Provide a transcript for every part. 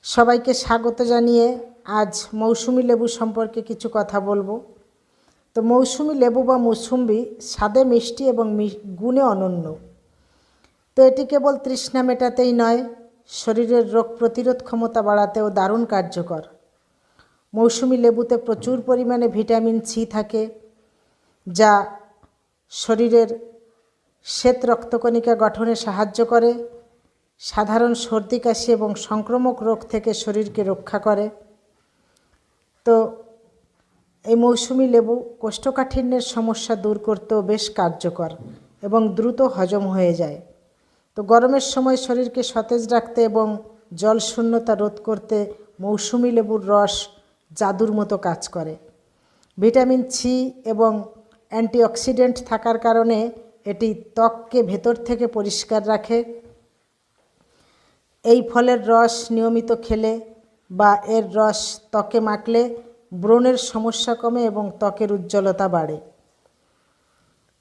সবাইকে স্বাগত জানিয়ে আজ মৌসুমি লেবু সম্পর্কে কিছু কথা বলবো। তো মৌসুমি লেবু বা মৌসুম্বি স্বাদে মিষ্টি এবং গুণে অনন্য। তো এটি কেবল তৃষ্ণা মেটাতেই নয়, শরীরের রোগ প্রতিরোধ ক্ষমতা বাড়াতেও দারুণ কার্যকর। মৌসুমি লেবুতে প্রচুর পরিমাণে ভিটামিন সি থাকে, যা শরীরের শ্বেত রক্তকণিকা গঠনে সাহায্য করে, সাধারণ সর্দি কাশি এবং সংক্রামক রোগ থেকে শরীরকে রক্ষা করে। তো এই মৌসুমি লেবু কোষ্ঠকাঠিন্যের সমস্যা দূর করতেও বেশ কার্যকর এবং দ্রুত হজম হয়ে যায়। তো গরমের সময় শরীরকে সতেজ রাখতে এবং জল শূন্যতা রোধ করতে মৌসুমি লেবুর রস জাদুর মতো কাজ করে। ভিটামিন সি এবং অ্যান্টিঅক্সিডেন্ট থাকার কারণে এটি ত্বককে ভেতর থেকে পরিষ্কার রাখে। এই ফলের রস নিয়মিত খেলে বা এর রস ত্বকে মাখলে ব্রণের সমস্যা কমে এবং ত্বকের উজ্জ্বলতা বাড়ে।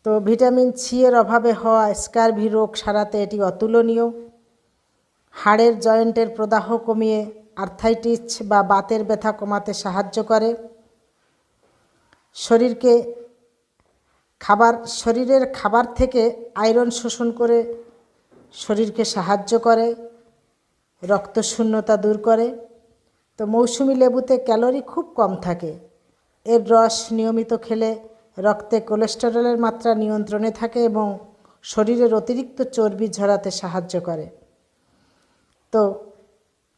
তো ভিটামিন সি এর অভাবে হওয়া স্কারভি রোগ সারাতে এটি অতুলনীয়। হাড়ের জয়েন্টের প্রদাহ কমিয়ে আর্থাইটিস বা বাতের ব্যথা কমাতে সাহায্য করে। শরীরের খাবার থেকে আয়রন শোষণ করে শরীরকে সাহায্য করে, রক্তশূন্যতা দূর করে। তো মৌসুমি লেবুতে ক্যালোরি খুব কম থাকে। এর রস নিয়মিত খেলে রক্তে কোলেস্টেরলের মাত্রা নিয়ন্ত্রণে থাকে এবং শরীরের অতিরিক্ত চর্বি ঝরাতে সাহায্য করে। তো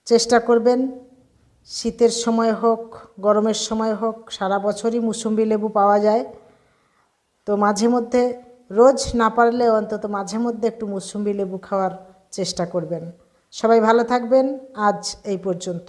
চেষ্টা করবেন, শীতের সময় হোক গরমের সময় হোক, সারা বছরই মৌসুমি লেবু পাওয়া যায়। তো মাঝে মধ্যে, রোজ না পারলেও অন্তত মাঝে মধ্যে একটু মৌসুমি লেবু খাওয়ার চেষ্টা করবেন। সবাই ভালো থাকবেন। আজ এই পর্যন্ত।